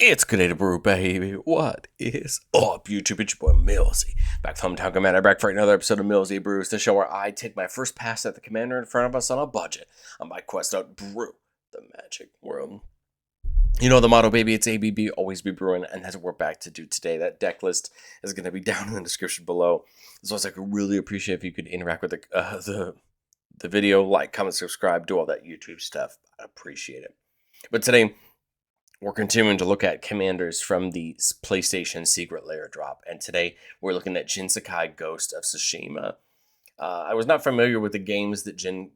It's good day to brew, baby. What is up, YouTube? It's your boy Millsy. Back from Hometown Commander, back for another episode of Millsy Brews, the show where I take my first pass at the commander in front of us on a budget on my quest to brew the magic world. You know the motto, baby. It's ABB, always be brewing, and that's what we're back to do today. That deck list is going to be down in the description below. So I could really appreciate if you could interact with the video, like, comment, subscribe, do all that YouTube stuff. I appreciate it. But today, we're continuing to look at commanders from the PlayStation Secret Lair drop, and today we're looking at Jin Sakai Ghost of Tsushima. I was not familiar with the games that Jin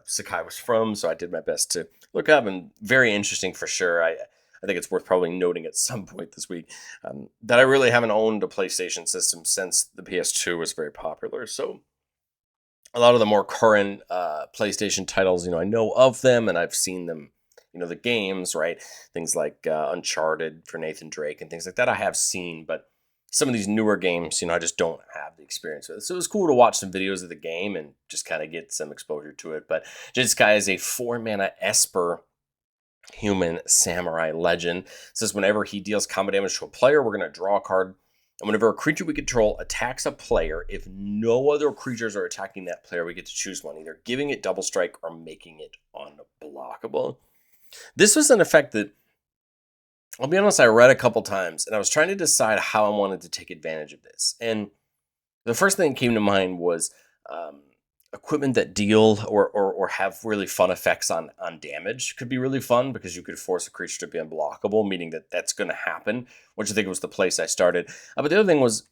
Sakai was from, so I did my best to look up, and very interesting for sure. I think it's worth probably noting at some point this week that I really haven't owned a PlayStation system since the PS2 was very popular, so a lot of the more current PlayStation titles, I know of them, and I've seen them, the games, right? Things like Uncharted for Nathan Drake and things like that I have seen, but some of these newer games, I just don't have the experience with it. So it was cool to watch some videos of the game and just kind of get some exposure to it. But this guy is a 4-mana Esper human samurai legend. It says whenever he deals combat damage to a player, we're going to draw a card. And whenever a creature we control attacks a player, if no other creatures are attacking that player, we get to choose one, either giving it double strike or making it unblockable. This was an effect that, I'll be honest, I read a couple times, and I was trying to decide how I wanted to take advantage of this. And the first thing that came to mind was equipment that deal or have really fun effects on damage could be really fun, because you could force a creature to be unblockable, meaning that that's going to happen, which I think was the place I started. But the other thing was,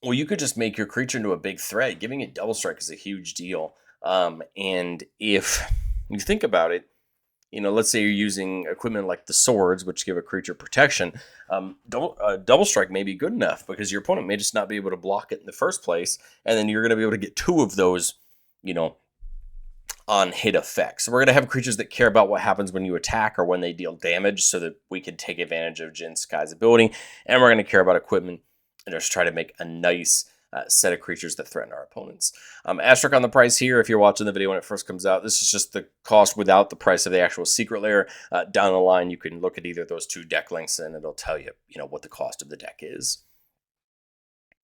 well, you could just make your creature into a big threat. Giving it double strike is a huge deal. And if you think about it, let's say you're using equipment like the swords, which give a creature protection. Double strike may be good enough, because your opponent may just not be able to block it in the first place, and then you're going to be able to get 2 of those, on hit effects. So we're going to have creatures that care about what happens when you attack or when they deal damage, so that we can take advantage of Jin Sakai's ability, and we're going to care about equipment and just try to make a nice set of creatures that threaten our opponents. Asterisk on the price here, if you're watching the video when it first comes out, this is just the cost without the price of the actual secret layer. Down the line, you can look at either of those 2 deck links, and it'll tell you, what the cost of the deck is.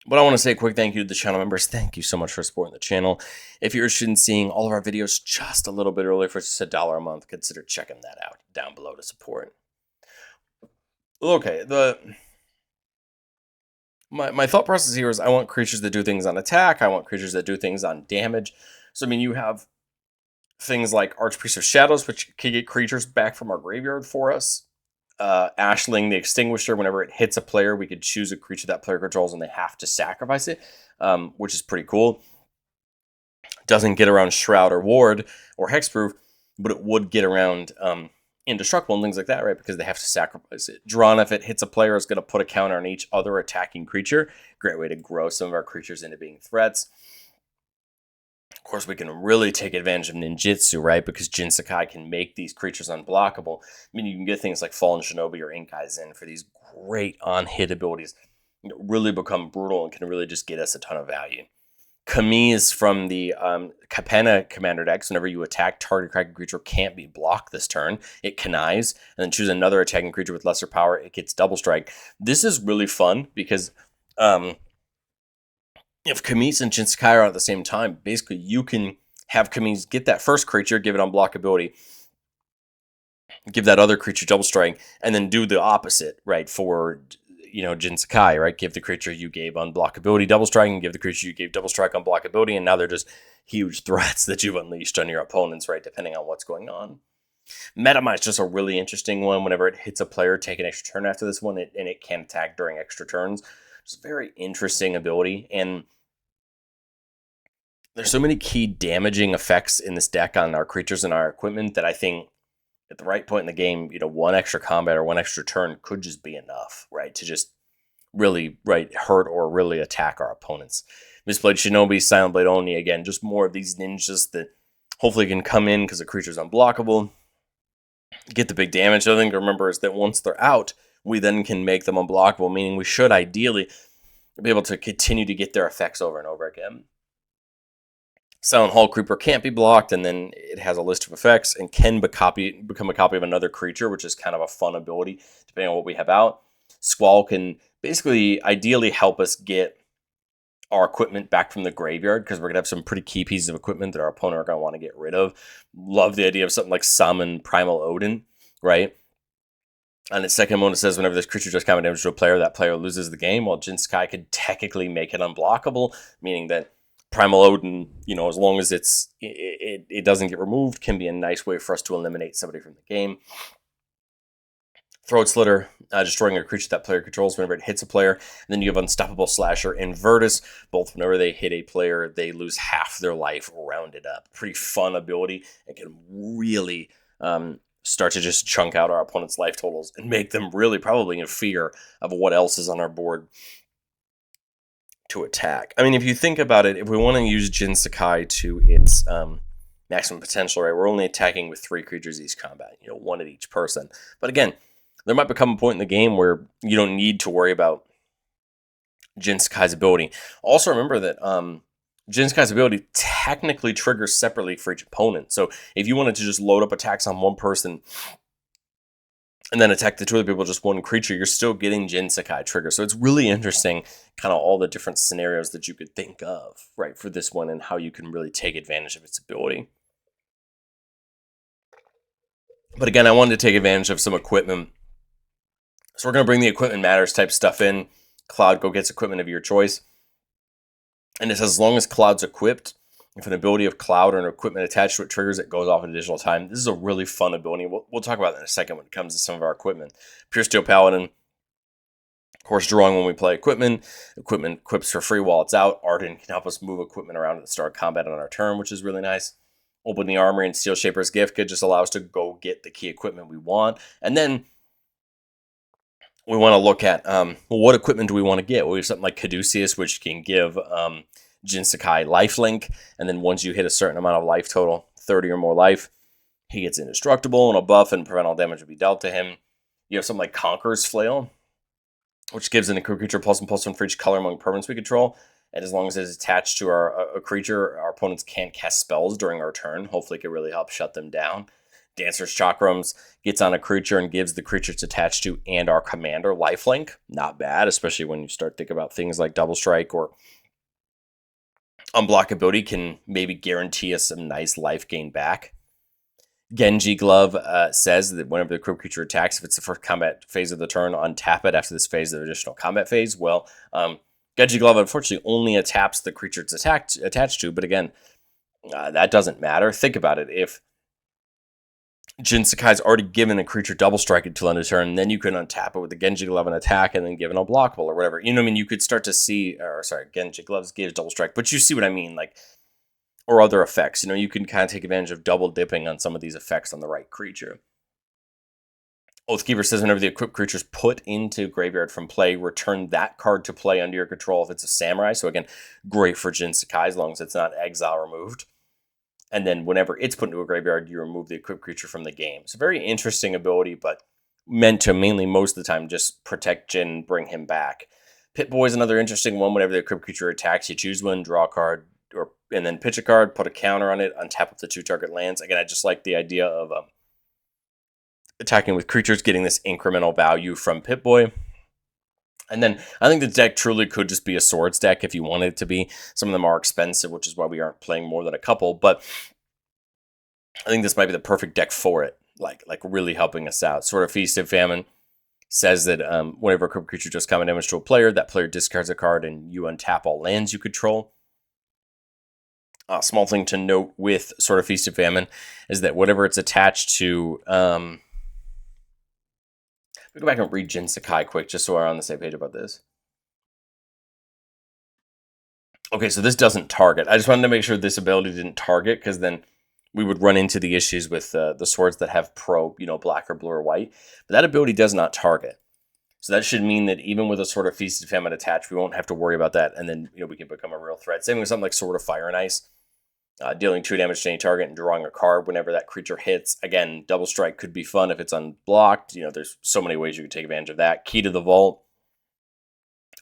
But I want to say a quick thank you to the channel members. Thank you so much for supporting the channel. If you're interested in seeing all of our videos just a little bit earlier for just $1 a month, consider checking that out down below to support. Okay, My thought process here is I want creatures that do things on attack. I want creatures that do things on damage. So, you have things like Archpriest of Shadows, which can get creatures back from our graveyard for us. Ashling the Extinguisher, whenever it hits a player, we could choose a creature that player controls and they have to sacrifice it, which is pretty cool. Doesn't get around Shroud or Ward or Hexproof, but it would get around indestructible and things like that, right? Because they have to sacrifice it. Drawn, if it hits a player, is going to put a counter on each other attacking creature. Great way to grow some of our creatures into being threats. Of course, we can really take advantage of ninjutsu, right? Because Jin Sakai can make these creatures unblockable. You can get things like Fallen Shinobi or Inkai's in for these great on-hit abilities. Really become brutal and can really just get us a ton of value. Kami's from the Capenna commander decks. Whenever you attack, target cracking creature can't be blocked this turn. It connives, and then choose another attacking creature with lesser power. It gets double strike. This is really fun, because if Kami's and Jin Sakai are at the same time, basically you can have Kami's get that first creature, give it unblockability, give that other creature double strike, and then do the opposite, right, for Jin Sakai, right? Give the creature you gave unblockability double strike, and give the creature you gave double strike unblockability, and now they're just huge threats that you've unleashed on your opponents, right? Depending on what's going on. Metamite's just a really interesting one. Whenever it hits a player, take an extra turn after this one, and it can attack during extra turns. It's a very interesting ability, and there's so many key damaging effects in this deck on our creatures and our equipment that I think at the right point in the game, 1 extra combat or 1 extra turn could just be enough, right? To just really, hurt or really attack our opponents. Mistblade Shinobi, Silent Blade Oni, again, just more of these ninjas that hopefully can come in because the creature's unblockable, get the big damage. The other thing to remember is that once they're out, we then can make them unblockable, meaning we should ideally be able to continue to get their effects over and over again. Silent Hall Creeper can't be blocked, and then it has a list of effects and can become a copy of another creature, which is kind of a fun ability depending on what we have out. Squall can basically ideally help us get our equipment back from the graveyard, because we're going to have some pretty key pieces of equipment that our opponent are going to want to get rid of. Love the idea of something like Summon Primal Odin, right? On its second one, it says whenever this creature does combat damage to a player, that player loses the game. Well, Jin Sakai could technically make it unblockable, meaning that Primal Odin, as long as it doesn't get removed, can be a nice way for us to eliminate somebody from the game. Throat Slitter, destroying a creature that player controls whenever it hits a player. And then you have Unstoppable Slasher and Virtus. Both, whenever they hit a player, they lose half their life rounded up. Pretty fun ability. It can really start to just chunk out our opponent's life totals and make them really probably in fear of what else is on our board to attack. I mean, if you think about it, if we want to use Jin Sakai to its maximum potential, right, we're only attacking with 3 creatures each combat, 1 at each person. But again, there might become a point in the game where you don't need to worry about Jin Sakai's ability. Also remember that Jin Sakai's ability technically triggers separately for each opponent. So if you wanted to just load up attacks on one person and then attack the 2 other people, just 1 creature, you're still getting Jin Sakai trigger. So it's really interesting, kind of all the different scenarios that you could think of, right, for this one, and how you can really take advantage of its ability. But again, I wanted to take advantage of some equipment. So we're going to bring the equipment matters type stuff in. Cloud Go gets equipment of your choice. And it says as long as Cloud's equipped, if an ability of Cloud or an equipment attached to it triggers, it goes off an additional time. This is a really fun ability. We'll talk about that in a second when it comes to some of our equipment. Pure Steel Paladin, of course, drawing when we play equipment. Equipment equips for free while it's out. Arden can help us move equipment around at the start of combat on our turn, which is really nice. Open the Armory and Steel Shaper's Gift could just allow us to go get the key equipment we want. And then we want to look at, what equipment do we want to get? Well, we have something like Caduceus, which can give Jin Sakai lifelink, and then once you hit a certain amount of life total, 30 or more life, he gets indestructible, and a buff and prevent all damage to be dealt to him. You have something like Conqueror's Flail, which gives an creature +1/+1 for each color among permanents we control, and as long as it is attached to a creature, our opponents can't cast spells during our turn. Hopefully it can really help shut them down. Dancer's Chakrams gets on a creature and gives the creature it's attached to and our commander lifelink. Not bad, especially when you start thinking about things like Double Strike or Unblockability can maybe guarantee us some nice life gain back. Genji Glove says that whenever the equipped creature attacks, if it's the first combat phase of the turn, untap it after this phase of the additional combat phase. Well, Genji Glove unfortunately only taps the creature it's attached to, but again, that doesn't matter. Think about it. If Jin Sakai's already given a creature double strike until end of turn, and then you can untap it with the Genji Glove and attack, and then give an unblockable or whatever. You know what I mean? You could start to see, Genji Gloves gives double strike, but you see what I mean, like, or other effects. You can kind of take advantage of double dipping on some of these effects on the right creature. Oathkeeper says whenever the equipped creature is put into graveyard from play, return that card to play under your control if it's a samurai. So again, great for Jin Sakai as long as it's not exile removed. And then whenever it's put into a graveyard, you remove the equipped creature from the game. It's a very interesting ability, but meant to mainly most of the time just protect Jin and bring him back. Pit-Boy is another interesting one. Whenever the equipped creature attacks, you choose one, draw a card, and then pitch a card, put a counter on it, untap up to 2 target lands. Again, I just like the idea of attacking with creatures, getting this incremental value from Pit-Boy. And then I think the deck truly could just be a swords deck if you wanted it to be. Some of them are expensive, which is why we aren't playing more than a couple. But I think this might be the perfect deck for it, like really helping us out. Sword of Feast and Famine says that whenever a creature does combat damage to a player, that player discards a card and you untap all lands you control. Small thing to note with Sword of Feast and Famine is that whatever it's attached to... Let me go back and read Jin Sakai quick, just so we're on the same page about this. Okay, so this doesn't target. I just wanted to make sure this ability didn't target, because then we would run into the issues with the swords that have pro, black or blue or white. But that ability does not target. So that should mean that even with a Sword of Feast and Famine attached, we won't have to worry about that, and then we can become a real threat. Same with something like Sword of Fire and Ice. Dealing 2 damage to any target and drawing a card whenever that creature hits. Again, double strike could be fun if it's unblocked. There's so many ways you could take advantage of that. Key to the Vault.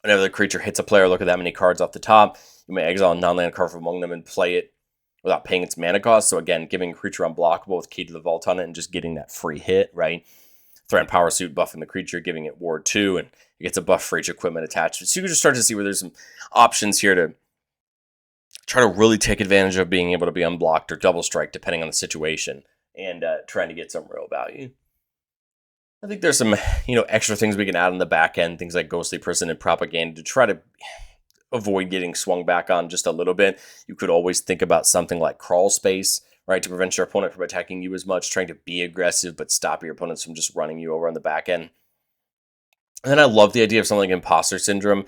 Whenever the creature hits a player, look at that many cards off the top. You may exile a non-land card from among them and play it without paying its mana cost. So again, giving a creature unblockable with Key to the Vault on it and just getting that free hit, right? Threat Power Suit buffing the creature, giving it Ward 2, and it gets a buff for each equipment attached. So you can just start to see where there's some options here to try to really take advantage of being able to be unblocked or double strike, depending on the situation, and trying to get some real value. I think there's some, extra things we can add on the back end, things like Ghostly Prison and Propaganda to try to avoid getting swung back on just a little bit. You could always think about something like Crawl Space, right, to prevent your opponent from attacking you as much, trying to be aggressive but stop your opponents from just running you over on the back end. And then I love the idea of something like Imposter Syndrome.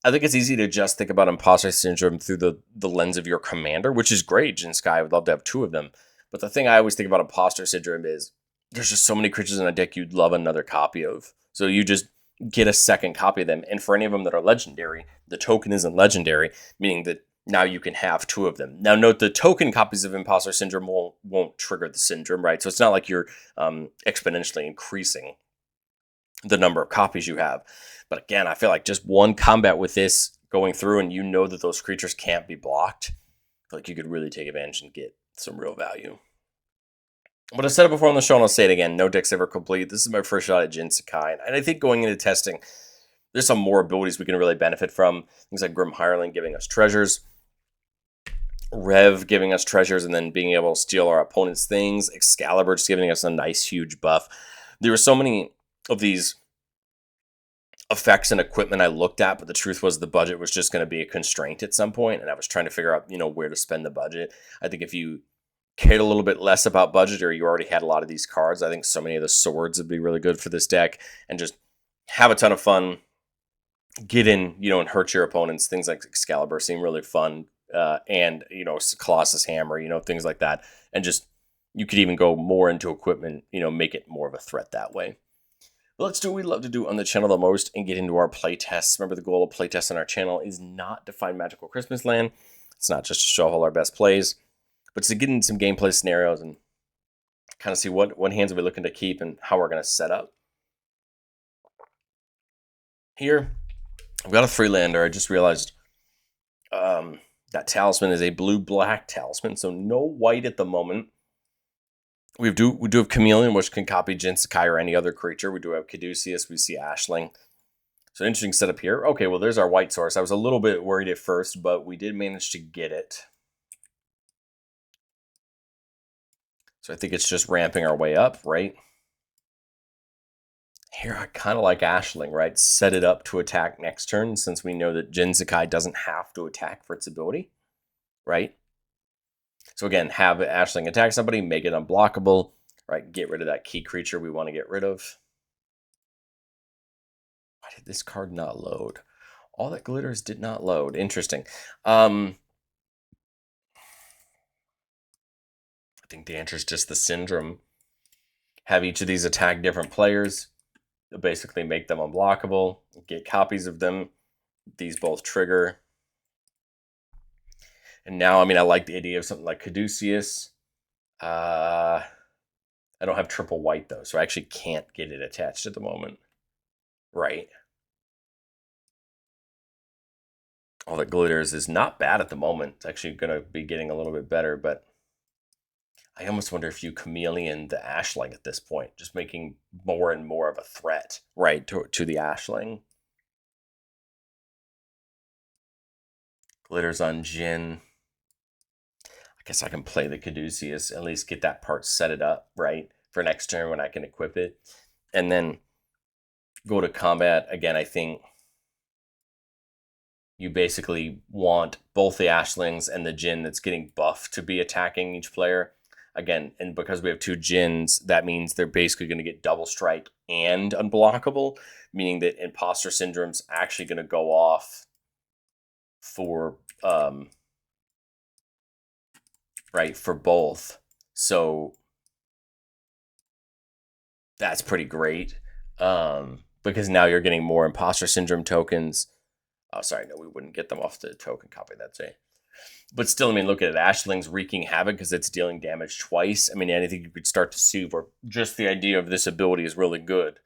I think it's easy to just think about Imposter Syndrome through the lens of your commander, which is great, Jin Sakai. I would love to have 2 of them. But the thing I always think about Imposter Syndrome is there's just so many creatures in a deck you'd love another copy of. So you just get a second copy of them. And for any of them that are legendary, the token isn't legendary, meaning that now you can have 2 of them. Now note the token copies of Imposter Syndrome won't trigger the syndrome, right? So it's not like you're exponentially increasing the number of copies you have. But again, I feel like just one combat with this going through and you know that those creatures can't be blocked, I feel like you could really take advantage and get some real value. But I said it before on the show and I'll say it again, no deck's ever complete. This is my first shot at Jin Sakai. And I think going into testing, there's some more abilities we can really benefit from. Things like Grim Hireling giving us treasures, Rev giving us treasures and then being able to steal our opponent's things, Excalibur just giving us a nice huge buff. There were so many of these effects and equipment I looked at, but the truth was the budget was just going to be a constraint at some point, and I was trying to figure out, where to spend the budget. I think if you cared a little bit less about budget or you already had a lot of these cards, I think so many of the swords would be really good for this deck and just have a ton of fun, get in, and hurt your opponents. Things like Excalibur seem really fun, and, Colossus Hammer, things like that. And just, you could even go more into equipment, make it more of a threat that way. Let's do what we love to do on the channel the most and get into our playtests. Remember, the goal of playtests on our channel is not to find magical Christmas land. It's not just to show all our best plays, but to get into some gameplay scenarios and kind of see what hands are we looking to keep and how we're going to set up. Here, I've got a 3-lander. I just realized that Talisman is a blue-black Talisman, so no white at the moment. We do have Chameleon, which can copy Jin Sakai or any other creature. We do have Caduceus. We see Ashling. So interesting setup here. Okay, well, there's our white source. I was a little bit worried at first, but we did manage to get it. So I think it's just ramping our way up, right? Here, I kind of like Ashling, right? Set it up to attack next turn, since we know that Jin Sakai doesn't have to attack for its ability, right? So again, have Ashling attack somebody, make it unblockable, right? Get rid of that key creature we want to get rid of. Why did this card not load? All That Glitters did not load. Interesting. I think the answer is just the Syndrome. Have each of these attack different players. They'll basically make them unblockable. Get copies of them. These both trigger. And now, I like the idea of something like Caduceus. I don't have triple white, though, so I actually can't get it attached at the moment. Right. All That Glitters is not bad at the moment. It's actually going to be getting a little bit better, but I almost wonder if you Chameleon the Ashling at this point, just making more and more of a threat, right, to the Ashling. Glitters on Jin. I guess I can play the Caduceus, at least get that part set it up, right, for next turn when I can equip it. And then go to combat. Again, I think you basically want both the Ashlings and the Jin that's getting buffed to be attacking each player. Again, and because we have 2 Jins, that means they're basically going to get double strike and unblockable, meaning that Imposter Syndrome's actually going to go off for right, for both. So that's pretty great, because now you're getting more Imposter Syndrome tokens. Oh, sorry, no, we wouldn't get them off the token copy, that's it. But still, look at it. Ashling's wreaking havoc because it's dealing damage twice. I think you could start to see where just the idea of this ability is really good.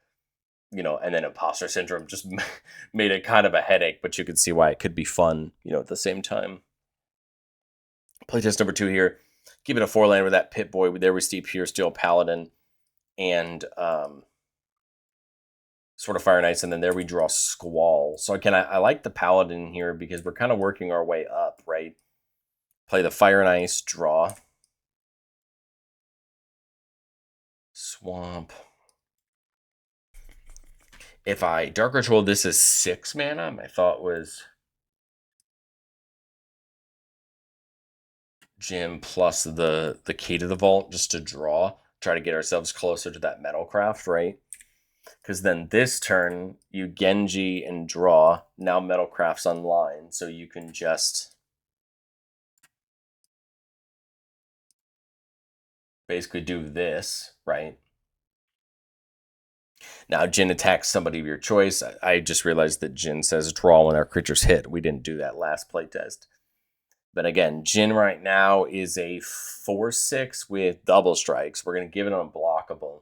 And then Imposter Syndrome just made it kind of a headache, but you could see why it could be fun, at the same time. Playtest number 2 here. Keep it a 4-land with that Pit Boy. There we see Pure Steel Paladin and Sword of Fire and Ice, and then there we draw Squall. So again, I like the Paladin here because we're kind of working our way up, right? Play the Fire and Ice, draw. Swamp. If I Dark Ritual, this is 6 mana. My thought was Jim plus the Key to the Vault just to draw. Try to get ourselves closer to that Metalcraft, right? Because then this turn, you Genji and draw. Now Metalcraft's online, so you can just basically do this, right? Now Jin attacks somebody of your choice. I just realized that Jin says draw when our creatures hit. We didn't do that last playtest. But again, Jin right now is a 4/6 with double strikes. We're going to give it unblockable.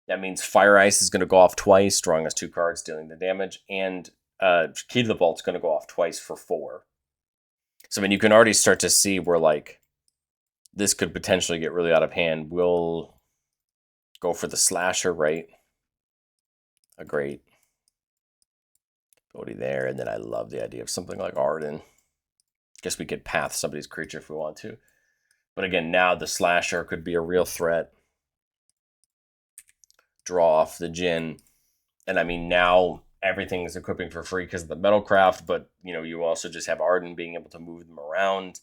That means Fire Ice is going to go off twice, drawing us 2 cards, dealing the damage, and Key to the Vault is going to go off twice for 4. So I mean, you can already start to see where like this could potentially get really out of hand. We'll go for the Slasher, right? A great ability there, and then I love the idea of something like Arden. Guess we could path somebody's creature if we want to. But again, now the Slasher could be a real threat. Draw off the Jin. And I mean, now everything is equipping for free because of the Metalcraft, but you know, you also just have Arden being able to move them around.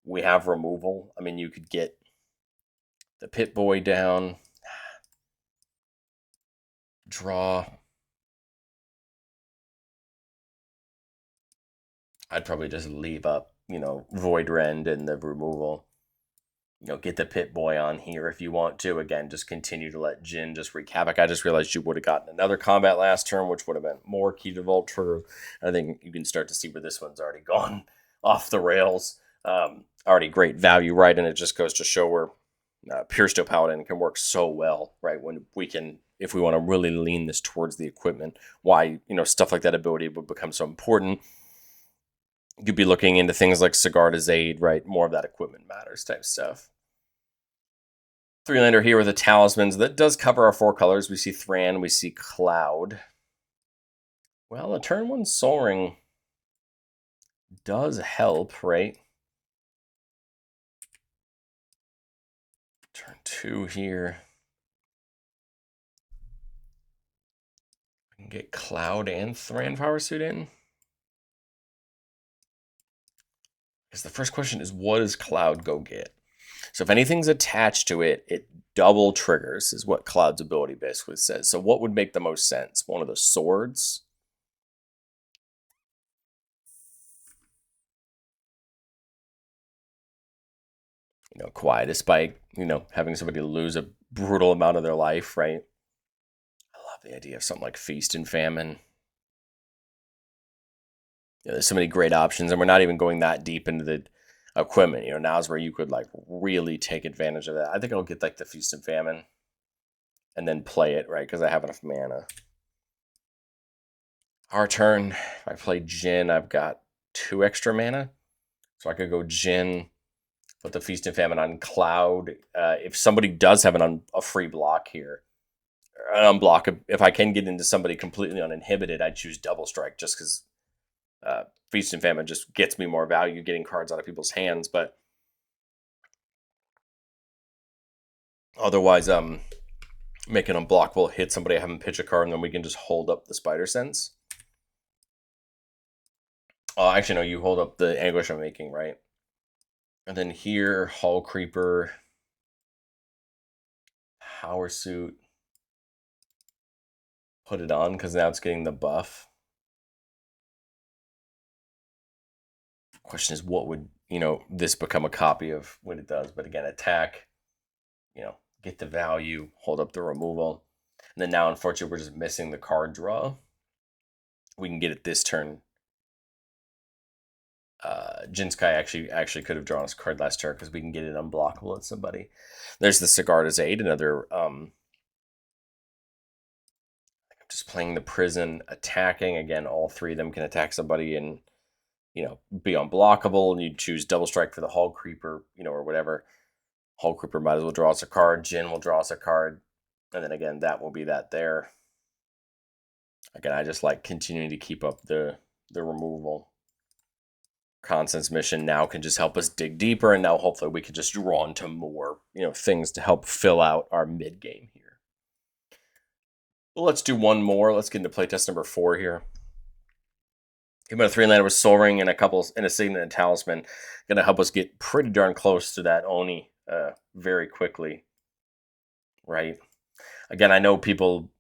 We have removal. I mean, you could get the Pit Boy down. Draw. I'd probably just leave up, Void Rend and the removal. Get the Pit Boy on here if you want to. Again, just continue to let Jin just wreak havoc. I just realized you would have gotten another combat last turn, which would have been more Key to Vault trigger. I think you can start to see where this one's already gone off the rails. Already great value, right? And it just goes to show where Pure Steel Paladin can work so well, right? When we can, if we want to really lean this towards the equipment, why, stuff like that ability would become so important. You could be looking into things like Cigar to Zaid, right? More of that equipment matters type stuff. 3-lander here with the Talismans. That does cover our 4 colors. We see Thran, we see Cloud. Well, a turn 1 Soul Ring does help, right? Turn 2 here. I can get Cloud and Thran Power Suit in. Because the first question is, what does Cloud go get? So if anything's attached to it, it double triggers, is what Cloud's ability basically says. So what would make the most sense? One of the swords? Quiet Spike, having somebody lose a brutal amount of their life, right? I love the idea of something like Feast and Famine. There's so many great options, and we're not even going that deep into the equipment. Now's where you could like really take advantage of that. I think I'll get like the Feast and Famine and then play it, right? Because I have enough mana. Our turn. If I play Jin, I've got 2 extra mana. So I could go Jin, put the Feast and Famine on Cloud. If somebody does have a free block here, an unblock, if I can get into somebody completely uninhibited, I'd choose Double Strike just because Feast and Famine just gets me more value getting cards out of people's hands. But otherwise, make an unblockable, hit somebody, have them pitch a card, and then we can just hold up the Spider Sense. Actually, no, you hold up the Anguish I'm making, right? And then here, Hull Creeper, Power Suit, put it on because now it's getting the buff. Question is, what would, this become a copy of what it does? But again, attack, get the value, hold up the removal. And then now, unfortunately, we're just missing the card draw. We can get it this turn. Jin Sakai actually could have drawn us a card last turn because we can get it unblockable at somebody. There's the Cigar to Zaid, another. I'm just playing the Prison, attacking. Again, all 3 of them can attack somebody, and be unblockable, and you choose double strike for the Hull Creeper, or whatever. Hull Creeper might as well draw us a card. Jin will draw us a card. And then again, that will be that there. Again, I just like continuing to keep up the removal. Constance mission now can just help us dig deeper, and now hopefully we can just draw into more, things to help fill out our mid game here. Well, let's do one more. Let's get into playtest number 4 here. Give him a 3-lander with Soul Ring and a Signet and Talisman. Gonna help us get pretty darn close to that Oni very quickly. Right? Again, I know people,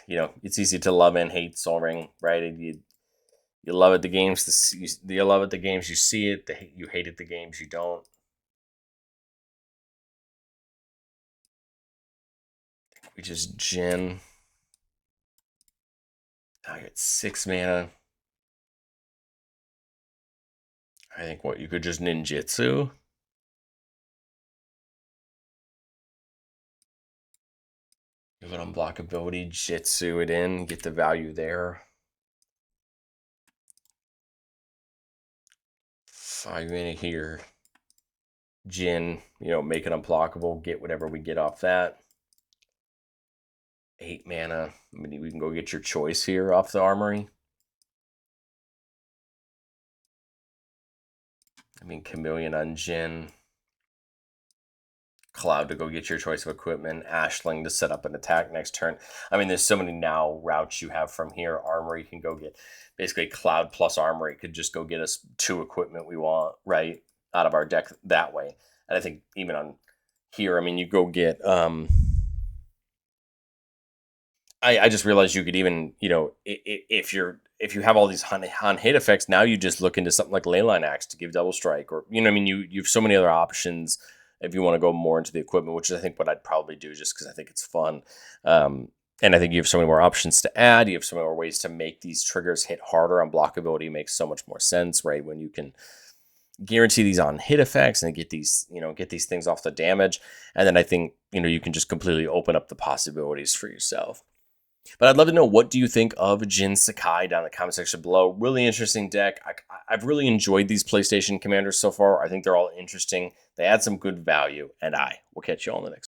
it's easy to love and hate Soul Ring, right? You love it the games you love it the games you see it. You hate it the games you don't. We just Jin. I get 6 mana. I think you could just ninjutsu. Give it unblockability, jitsu it in, get the value there. 5 mana here. Jin, make it unblockable, get whatever we get off that. 8 mana. We can go get your choice here off the armory. Chameleon on Jin. Cloud to go get your choice of equipment. Ashling to set up an attack next turn. There's so many now routes you have from here. Armory can go get basically Cloud plus Armory could just go get us 2 equipment we want, right, out of our deck that way. And I think even on here, you go get I just realized you could even, if you have all these on hit effects, now you just look into something like Leyline Axe to give double strike, or you have so many other options if you want to go more into the equipment, which is I think what I'd probably do just because I think it's fun. And I think you have so many more options to add. You have so many more ways to make these triggers hit harder. Unblockability makes so much more sense, right? When you can guarantee these on hit effects and get these things off the damage, and then I think you can just completely open up the possibilities for yourself. But I'd love to know, what do you think of Jin Sakai down in the comment section below? Really interesting deck. I've really enjoyed these PlayStation commanders so far. I think they're all interesting. They add some good value, and I will catch you all in the next